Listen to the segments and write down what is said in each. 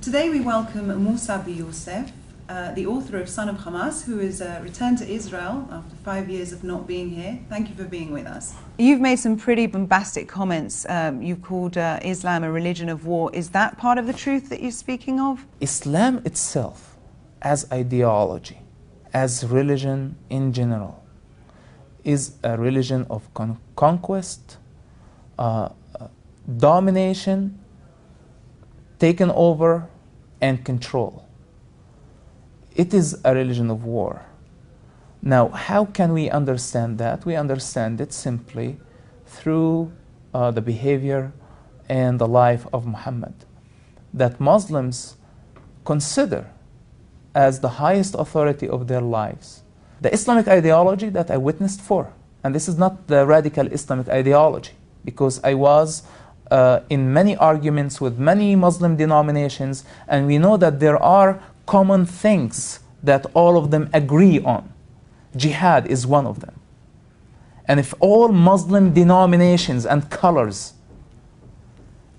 Today we welcome Musa B. Youssef, the author of Son of Hamas, who is returned to Israel after 5 years of not being here. Thank you for being with us. You've made some pretty bombastic comments. You've called Islam a religion of war. Is that part of the truth that you're speaking of? Islam itself, as ideology, as religion in general, is a religion of conquest, domination, taken over, and control. It is a religion of war. Now, how can we understand that? We understand it simply through the behavior and the life of Muhammad, that Muslims consider as the highest authority of their lives. The Islamic ideology that I witnessed for, and this is not the radical Islamic ideology, because I was in many arguments with many Muslim denominations, and we know that there are common things that all of them agree on. Jihad is one of them. And if all Muslim denominations and colors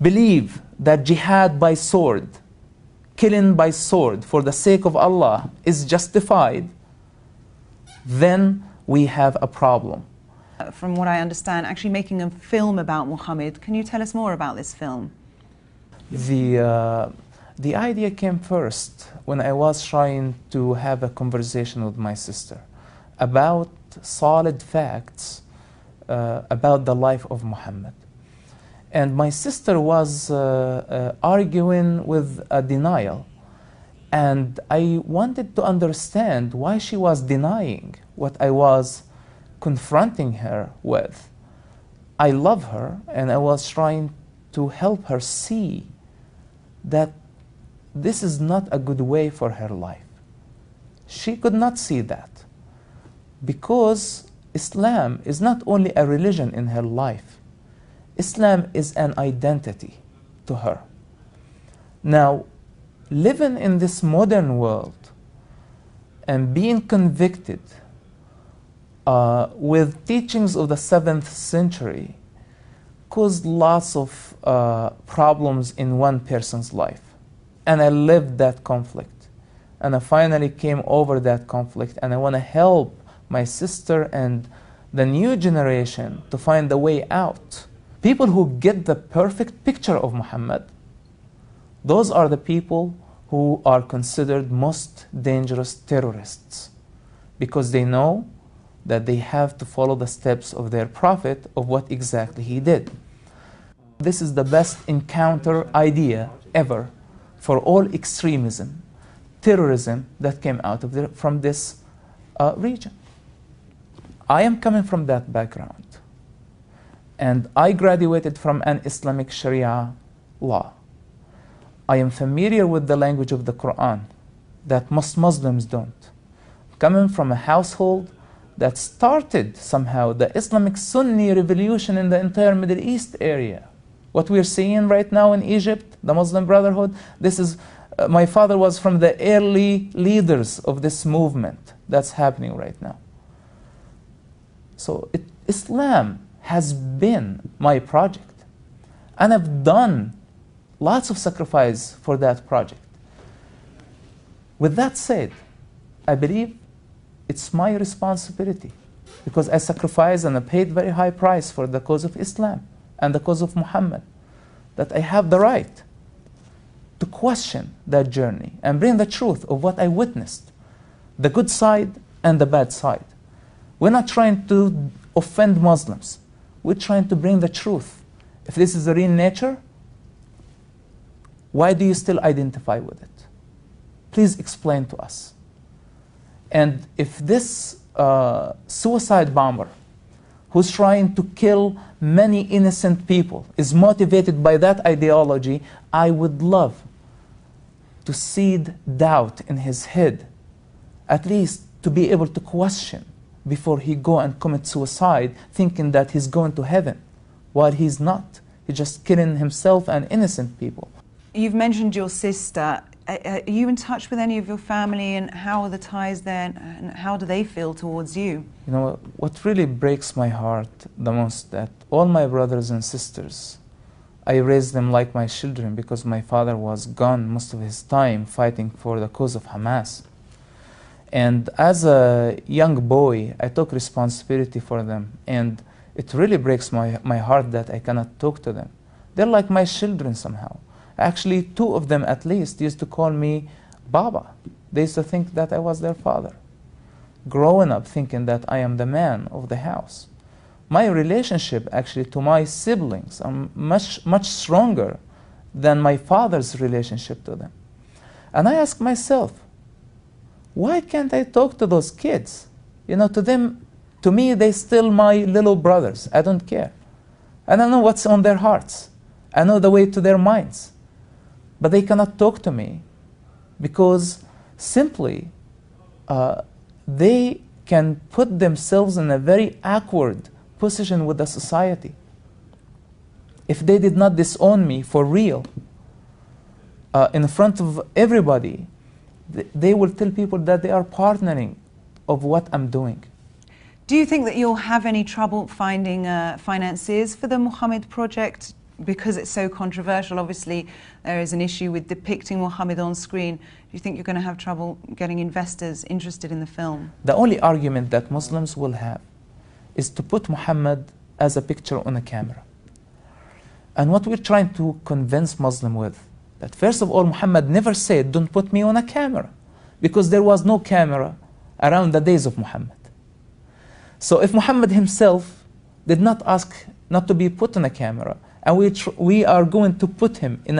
believe that jihad by sword, killing by sword for the sake of Allah is justified, then we have a problem. From what I understand, actually making a film about Muhammad. Can you tell us more about this film? The idea came first when I was trying to have a conversation with my sister about solid facts about the life of Muhammad. And my sister was arguing with a denial. And I wanted to understand why she was denying what I was confronting her with. I love her, and I was trying to help her see that this is not a good way for her life. She could not see that, because Islam is not only a religion in her life. Islam is an identity to her. Now, living in this modern world and being convicted with teachings of the 7th century caused lots of problems in one person's life. And I lived that conflict. And I finally came over that conflict, and I want to help my sister and the new generation to find the way out. People who get the perfect picture of Muhammad, those are the people who are considered most dangerous terrorists, because they know that they have to follow the steps of their prophet of what exactly he did. This is the best encounter idea ever for all extremism, terrorism that came out of from this region. I am coming from that background, and I graduated from an Islamic Sharia law. I am familiar with the language of the Quran that most Muslims don't. Coming from a household that started somehow the Islamic Sunni revolution in the entire Middle East area. What we're seeing right now in Egypt, the Muslim Brotherhood, this is, my father was from the early leaders of this movement that's happening right now. So Islam has been my project, and I've done lots of sacrifice for that project. With that said, I believe it's my responsibility, because I sacrificed and I paid very high price for the cause of Islam and the cause of Muhammad, that I have the right to question that journey and bring the truth of what I witnessed, the good side and the bad side. We're not trying to offend Muslims. We're trying to bring the truth. If this is the real nature, why do you still identify with it? Please explain to us. And if this suicide bomber who's trying to kill many innocent people is motivated by that ideology, I would love to seed doubt in his head, at least to be able to question before he go and commit suicide, thinking that he's going to heaven, while he's not. He's just killing himself and innocent people. You've mentioned your sister. Are you in touch with any of your family, and how are the ties there, and how do they feel towards you? You know, what really breaks my heart the most, that all my brothers and sisters I raised them like my children because my father was gone most of his time fighting for the cause of Hamas. And as a young boy, I took responsibility for them. And it really breaks my heart that I cannot talk to them. They're like my children somehow. Actually, two of them at least used to call me Baba. They used to think that I was their father. Growing up thinking that I am the man of the house. My relationship actually to my siblings are much stronger than my father's relationship to them. And I ask myself, why can't I talk to those kids? You know, to me, they're still my little brothers. I don't care. I don't know what's on their hearts. I know the way to their minds. But they cannot talk to me because simply they can put themselves in a very awkward position with the society. If they did not disown me for real, in front of everybody, they will tell people that they are partnering of what I'm doing. Do you think that you'll have any trouble finding financiers for the Muhammad project? Because it's so controversial, obviously there is an issue with depicting Muhammad on screen. Do you think you're going to have trouble getting investors interested in the film? The only argument that Muslims will have is to put Muhammad as a picture on a camera. And what we're trying to convince Muslims with, that first of all, Muhammad never said, don't put me on a camera, because there was no camera around the days of Muhammad. So if Muhammad himself did not ask not to be put on a camera, and we are going to put him in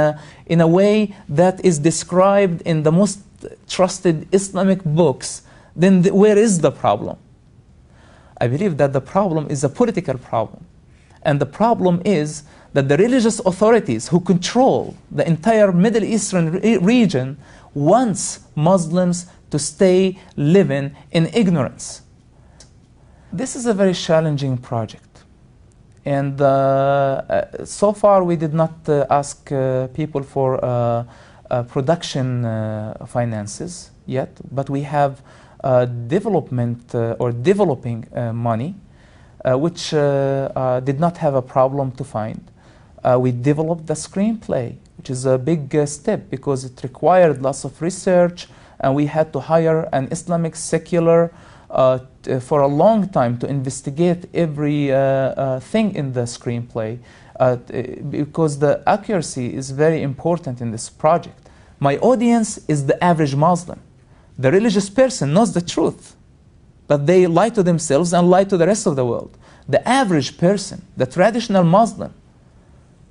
a way that is described in the most trusted Islamic books, then where is the problem? I believe that the problem is a political problem. And the problem is that the religious authorities who control the entire Middle Eastern region wants Muslims to stay living in ignorance. This is a very challenging project. And so far we did not ask people for production finances yet, but we have development or developing money, which did not have a problem to find. We developed the screenplay, which is a big step because it required lots of research, and we had to hire an Islamic secular for a long time to investigate every thing in the screenplay because the accuracy is very important in this project. My audience is the average Muslim. The religious person knows the truth, but they lie to themselves and lie to the rest of the world. The average person, the traditional Muslim,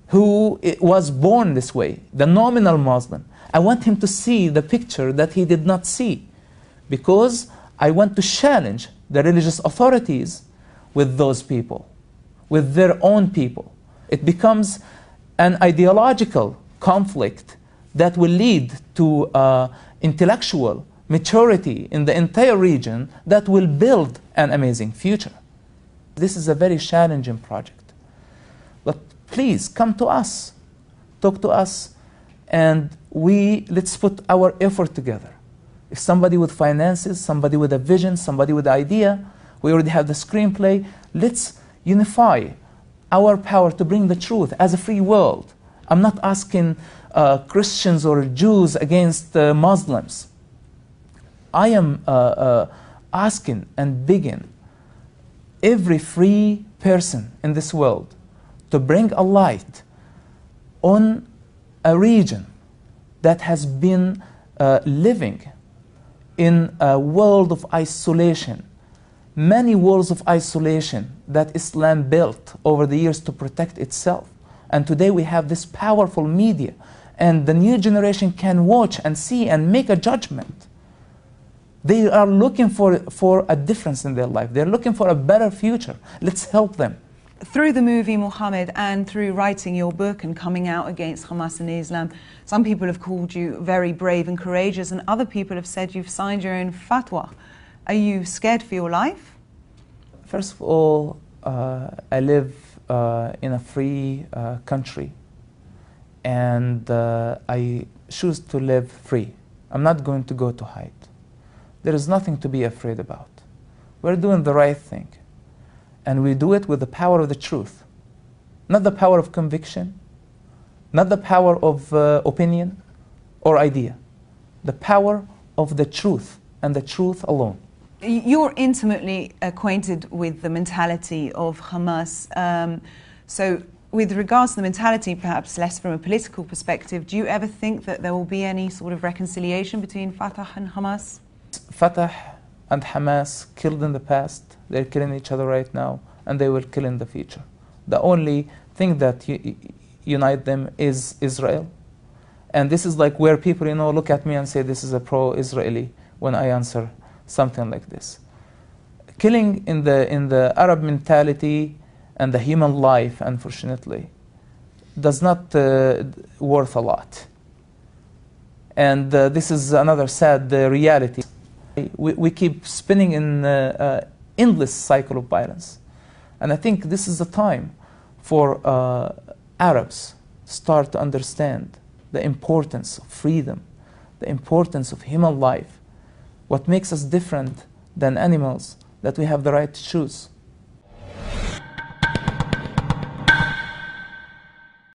who was born this way, the nominal Muslim, I want him to see the picture that he did not see, because I want to challenge the religious authorities with those people, with their own people. It becomes an ideological conflict that will lead to intellectual maturity in the entire region that will build an amazing future. This is a very challenging project. But please come to us, talk to us, and let's put our effort together. If somebody with finances, somebody with a vision, somebody with an idea, we already have the screenplay, let's unify our power to bring the truth as a free world. I'm not asking Christians or Jews against Muslims. I am asking and begging every free person in this world to bring a light on a region that has been living in a world of isolation, many worlds of isolation that Islam built over the years to protect itself. And today we have this powerful media, and the new generation can watch and see and make a judgment. They are looking for a difference in their life. They're looking for a better future. Let's help them. Through the movie Muhammad and through writing your book and coming out against Hamas and Islam, some people have called you very brave and courageous, and other people have said you've signed your own fatwa. Are you scared for your life? First of all, I live in a free country, and I choose to live free. I'm not going to go to hide. There is nothing to be afraid about. We're doing the right thing. And we do it with the power of the truth. Not the power of conviction, Not the power of opinion or idea. The power of the truth, and the truth alone. You're intimately acquainted with the mentality of Hamas. So with regards to the mentality, perhaps less from a political perspective, do you ever think that there will be any sort of reconciliation between Fatah and Hamas? Fatah and Hamas killed in the past, they're killing each other right now, and they will kill in the future. The only thing that unite them is Israel. And this is like where people, look at me and say this is a pro-Israeli when I answer something like this. Killing in the Arab mentality and the human life, unfortunately, does not worth a lot. And this is another sad reality. We keep spinning in endless cycle of violence. And I think this is the time for Arabs start to understand the importance of freedom, the importance of human life, what makes us different than animals, that we have the right to choose.